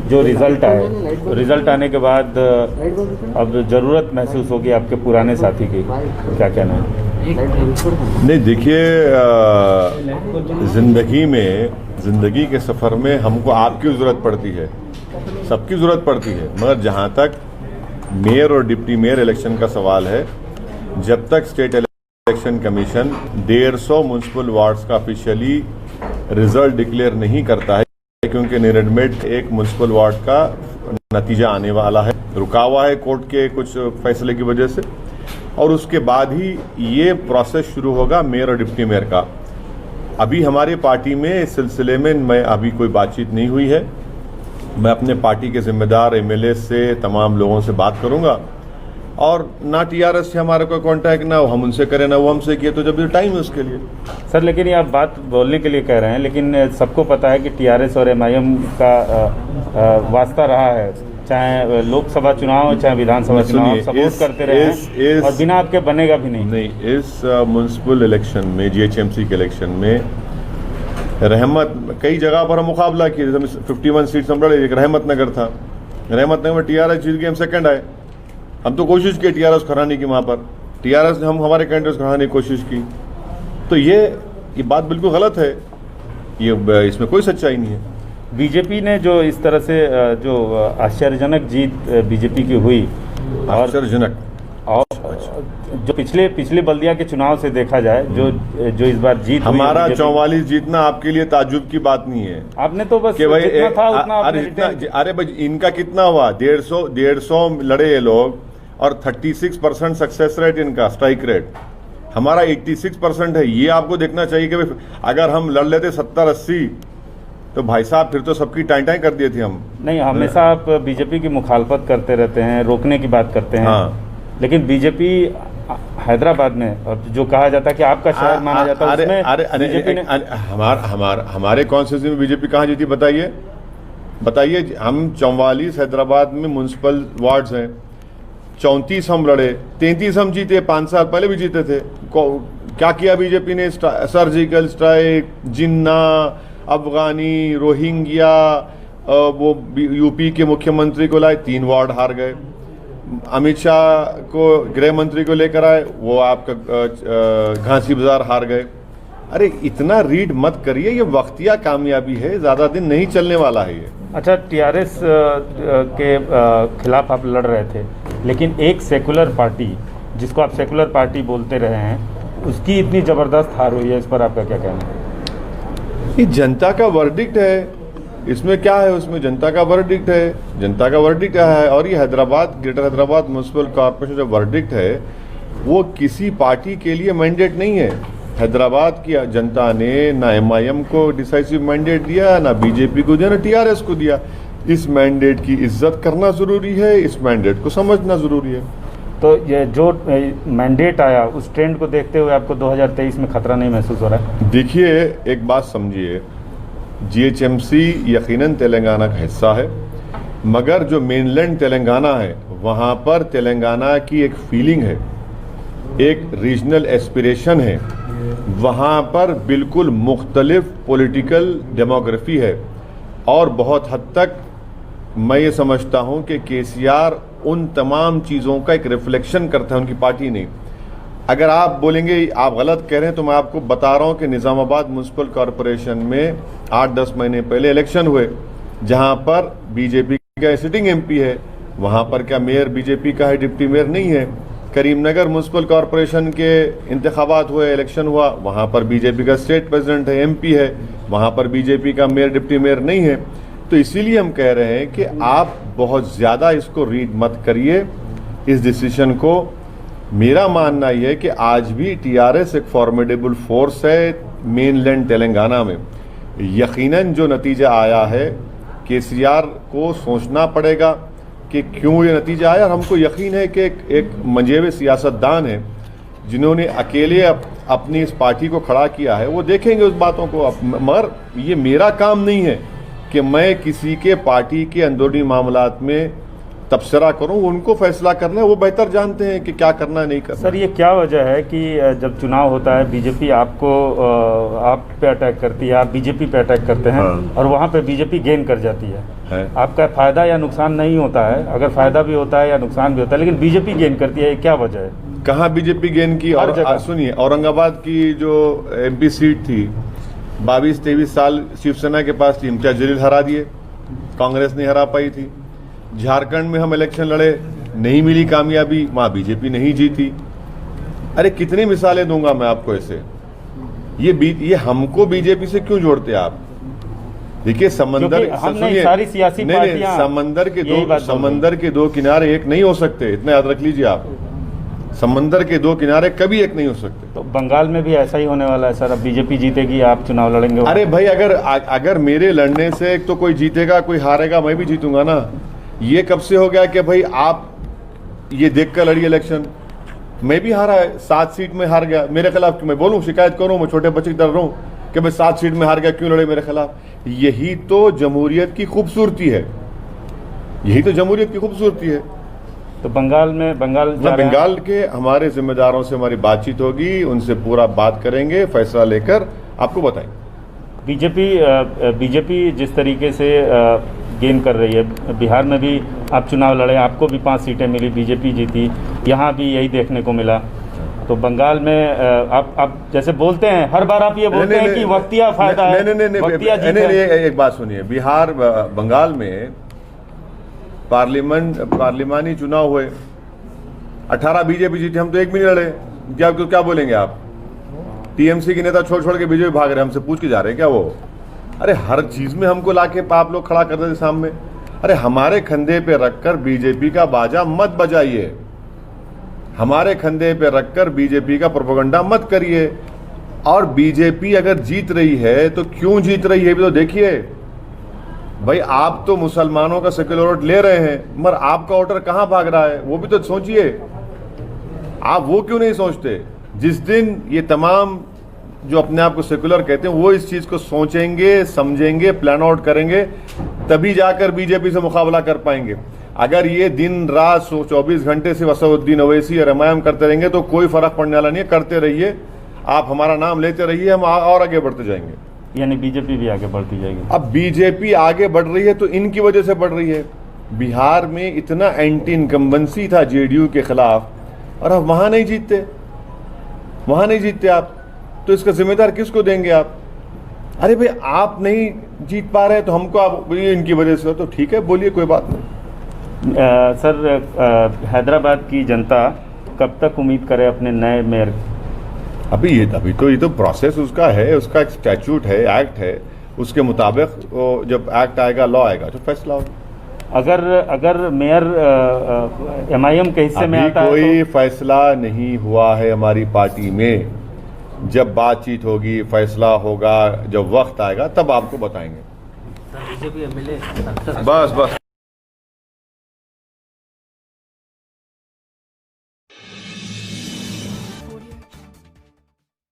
जो रिजल्ट आने के बाद अब ज़रूरत महसूस होगी आपके पुराने साथी की, क्या कहना है? नहीं, देखिए, ज़िंदगी के सफ़र में हमको आपकी ज़रूरत पड़ती है, सबकी ज़रूरत पड़ती है, मगर जहाँ तक मेयर और डिप्टी मेयर इलेक्शन का सवाल है, जब तक state election commission 150 municipal wards का ऑफिशियली रिजल्ट डिक्लेयर नहीं करता है, क्योंकि निरडमेट एक म्यूनसिपल वार्ड का नतीजा आने वाला है, रुका हुआ है कोर्ट के कुछ फैसले की वजह से, और उसके बाद ही ये प्रोसेस शुरू होगा मेयर और डिप्टी मेयर का। अभी हमारी पार्टी में इस सिलसिले में मैं अभी कोई बातचीत नहीं हुई है। मैं अपने पार्टी के जिम्मेदार एमएलए से तमाम लोगों से बात करूंगा, और ना टीआरएस से हमारा कोई कांटेक्ट, ना हम उनसे करें ना वो हमसे किए, तो जब भी टाइम है उसके लिए। सर, लेकिन ये आप बात बोलने के लिए कह रहे हैं, लेकिन सबको पता है कि टीआरएस और एमआईएम का वास्ता रहा है, चाहे लोकसभा चुनाव हो चाहे विधानसभा चुनाव, सपोर्ट करते रहे हैं और बिना आपके बनेगा भी नहीं। इस म्यूनसिपल इलेक्शन में, जीएचएमसी के इलेक्शन में रहमत कई जगह पर हम मुकाबला किए, 51 सीट्स हम लड़े, एक रहमत नगर था, रहमत नगर में टीआरएस जीत गए, हम सेकंड आए। हम तो कोशिश की टीआरएस खराने की, वहाँ पर टीआरएस ने हम हमारे कैंडिडेट्स खराने की कोशिश की, तो ये बात बिल्कुल गलत है, ये इसमें कोई सच्चाई नहीं है। बीजेपी ने जो इस तरह से जो आश्चर्यजनक जीत बीजेपी की हुई, आश्चर्यजनक, और जो पिछले बल्दिया के चुनाव से देखा जाए, जो इस बार जीत, हमारा 44 जीतना आपके लिए ताज्जुब की बात नहीं है। आपने तो बस भाई जितना था उतना अरे भाई, इनका कितना हुआ? 150 लड़े ये लोग, और 36% सक्सेस रेट इनका, स्ट्राइक रेट। हमारा 86% है। ये आपको देखना चाहिए कि अगर हम लड़ लेते 70-80, तो भाई साहब फिर तो सबकी टाई टाई कर दिए थे हम। नहीं, हमेशा आप बीजेपी की मुखालफत करते रहते हैं, रोकने की बात करते हैं। हाँ। लेकिन बीजेपी हैदराबाद में, और जो कहा जाता है कि आपका शहर माना जाता है, उसमें हमारे कॉन्स्टिट्यूंसी में बीजेपी कहाँ जीती? बताइए। हम 44 हैदराबाद में म्यूनसिपल वार्ड्स हैं, 34 हम लड़े, 33 हम जीते, 5 साल पहले भी जीते थे। क्या किया बीजेपी ने? सर्जिकल स्ट्राइक, जिन्ना, अफगानी, रोहिंग्या, वो यूपी के मुख्यमंत्री को लाए, 3 वार्ड हार गए। अमित शाह को गृह मंत्री को लेकर आए, वो आपका घासी बाजार हार गए। अरे इतना रीड मत करिए, ये वक्तिया कामयाबी है, ज़्यादा दिन नहीं चलने वाला है ये। अच्छा, टीआरएस के खिलाफ आप लड़ रहे थे, लेकिन एक सेकुलर पार्टी, जिसको आप सेकुलर पार्टी बोलते रहे हैं, उसकी इतनी ज़बरदस्त हार हुई है, इस पर आपका क्या कहना है? ये जनता का वर्डिक्ट है, इसमें क्या है? उसमें जनता का वर्डिक्ट है, जनता का वर्डिक्ट है। और ये Hyderabad, greater Hyderabad municipal corporation जो वर्डिक्ट है, वो किसी पार्टी के लिए मैंडेट नहीं है। हैदराबाद की जनता ने ना एमआईएम को डिसाइसिव मैंडेट दिया, ना बीजेपी को दिया, ना टीआरएस को दिया। इस मैंडेट की इज्जत करना जरूरी है, इस मैंडेट को समझना जरूरी है। तो ये जो मैंडेट आया, उस ट्रेंड को देखते हुए आपको 2023 में खतरा नहीं महसूस हो रहा है? देखिए, एक बात समझिए, जीएचएमसी यकीनन तेलंगाना का हिस्सा है, मगर जो मेनलैंड तेलंगाना है, वहाँ पर तेलंगाना की एक फीलिंग है, एक रीजनल एस्पिरेशन है, वहाँ पर बिल्कुल मुख्तलिफ पॉलिटिकल डेमोग्राफी है। और बहुत हद तक मैं ये समझता हूँ कि केसीआर उन तमाम चीज़ों का एक रिफ्लेक्शन करता है, उनकी पार्टी नहीं। अगर आप बोलेंगे आप गलत कह रहे हैं, तो मैं आपको बता रहा हूँ कि निज़ामाबाद म्यूनसिपल कॉरपोरेशन में 8-10 महीने पहले इलेक्शन हुए, जहाँ पर बीजेपी का सिटिंग एमपी है, वहाँ पर क्या मेयर बीजेपी का है, डिप्टी मेयर नहीं है। करीमनगर म्यूनसिपल कॉरपोरेशन के इंतखाबात हुए, इलेक्शन हुआ, वहाँ पर बीजेपी का स्टेट प्रेसिडेंट है, एमपी है, वहाँ पर बीजेपी का मेयर डिप्टी मेयर नहीं है। तो इसीलिए हम कह रहे हैं कि आप बहुत ज़्यादा इसको रीड मत करिए, इस डिसीजन को। मेरा मानना यह है कि आज भी टीआरएस एक फॉर्मिडेबल फोर्स है मेनलैंड तेलंगाना में। यकीनन जो नतीजा आया है, केसीआर को सोचना पड़ेगा कि क्यों ये नतीजा आया। और हमको यकीन है कि एक मंजेवे सियासतदान है, जिन्होंने अकेले अपनी इस पार्टी को खड़ा किया है, वो देखेंगे उस बातों को। मगर ये मेरा काम नहीं है कि मैं किसी के पार्टी के अंदरूनी मामलात में तबसरा करूं, उनको फैसला करना है, वो बेहतर जानते हैं कि क्या करना है नहीं करना। सर ये क्या वजह है कि जब चुनाव होता है बीजेपी आपको आप पे अटैक करती है, आप बीजेपी पे अटैक करते हैं, हाँ। और वहाँ पे बीजेपी गेन कर जाती है। आपका फायदा या नुकसान नहीं होता है, अगर फायदा भी होता है या नुकसान भी होता है, लेकिन बीजेपी गेन करती है, ये क्या वजह है? कहाँ बीजेपी गेन की? हर जगह। और सुनिए, औरंगाबाद की जो MP सीट थी 22-23 साल शिवसेना के पास थी, इम्तियाज जलील हरा दिए, कांग्रेस नहीं हरा पाई थी। झारखंड में हम इलेक्शन लड़े, नहीं मिली कामयाबी, वहां बीजेपी नहीं जीती। अरे कितनी मिसालें दूंगा मैं आपको ऐसे। ये हमको बीजेपी से क्यों जोड़ते आप? देखिए समंदर, सारी सियासी पार्टियां समंदर के दो किनारे एक नहीं हो सकते, इतना याद रख लीजिए आप। समंदर के दो किनारे कभी एक नहीं हो सकते। तो बंगाल में भी ऐसा ही होने वाला है सर, अब बीजेपी जीतेगी, आप चुनाव लड़ेंगे। अरे भाई, अगर मेरे लड़ने से तो कोई जीतेगा कोई हारेगा, मैं भी जीतूंगा ना। ये कब से हो गया कि भाई आप ये देख कर लड़ी इलेक्शन? मैं भी हारा है, 7 सीट में हार गया, मेरे खिलाफ क्यों मैं बोलूं, शिकायत करूं, मैं छोटे बच्चे की तरह रहूं कि भाई 7 सीट में हार गया, क्यों लड़े मेरे खिलाफ? यही तो जमहूरियत की खूबसूरती है, यही तो जमहूरियत की खूबसूरती है। तो बंगाल के हमारे जिम्मेदारों से हमारी बातचीत होगी, उनसे पूरा बात करेंगे, फैसला लेकर आपको बताएंगे। बीजेपी जिस तरीके से गेन कर रही है, बिहार में भी आप चुनाव लड़े, आपको भी 5 सीटें मिली, बीजेपी जीती, यहाँ भी यही देखने को मिला। तो बंगाल में आप जैसे बोलते हैं, हर बार आप ये बोलते हैं कि वक्तिया फायदा है, एक बात सुनिए, बंगाल में पार्लिमानी चुनाव हुए, 18 बीजेपी जीती, हम तो एक भी नहीं लड़े। क्या बोलेंगे आप? TMC के नेता छोड़ के बीजेपी भाग रहे, हमसे पूछ के जा रहे हैं क्या वो? अरे हर चीज में हमको लाके आप लोग खड़ा कर देते सामने। अरे हमारे कंधे पे रखकर बीजेपी का बाजा मत बजाइए, हमारे कंधे पे रखकर बीजेपी का प्रोपेगेंडा मत करिए। और बीजेपी अगर जीत रही है तो क्यों जीत रही है भी तो देखिए। भाई आप तो मुसलमानों का सेक्युलर वोट ले रहे हैं, मगर आपका वोटर कहां भाग रहा है वो भी तो सोचिए। आप वो क्यों नहीं सोचते? जिस दिन ये तमाम जो अपने आप को सेक्युलर कहते हैं वो इस चीज को सोचेंगे, समझेंगे, प्लान आउट करेंगे, तभी जाकर बीजेपी से मुकाबला कर पाएंगे। अगर ये दिन रात 24 घंटे से असदुद्दीन ओवैसी और एमआईएम करते रहेंगे तो कोई फर्क पड़ने वाला नहीं है। करते रहिए, आप हमारा नाम लेते रहिए, हम और आगे बढ़ते जाएंगे। यानी बीजेपी भी आगे बढ़ती जाएगी। अब बीजेपी आगे बढ़ रही है तो इनकी वजह से बढ़ रही है। बिहार में इतना एंटी इनकम्बेंसी था जेडीयू के खिलाफ, और अब वहां नहीं जीतते आप, तो इसका जिम्मेदार किसको देंगे आप? अरे भाई आप नहीं जीत पा रहे तो हमको आप इनकी वजह से, तो ठीक है बोलिए, कोई बात नहीं। हैदराबाद की जनता कब तक उम्मीद करे अपने नए मेयर? अभी तो ये तो प्रोसेस उसका है, उसका एक स्टैट्यूट है, एक्ट है, उसके मुताबिक जब एक्ट आएगा, लॉ आएगा तो फैसला होगा। अगर मेयर एमआईएम के हिस्से में आता है, कोई फैसला नहीं हुआ है हमारी पार्टी में। जब बातचीत होगी, फैसला होगा, जब वक्त आएगा तब आपको बताएंगे। बीजेपी MLA बस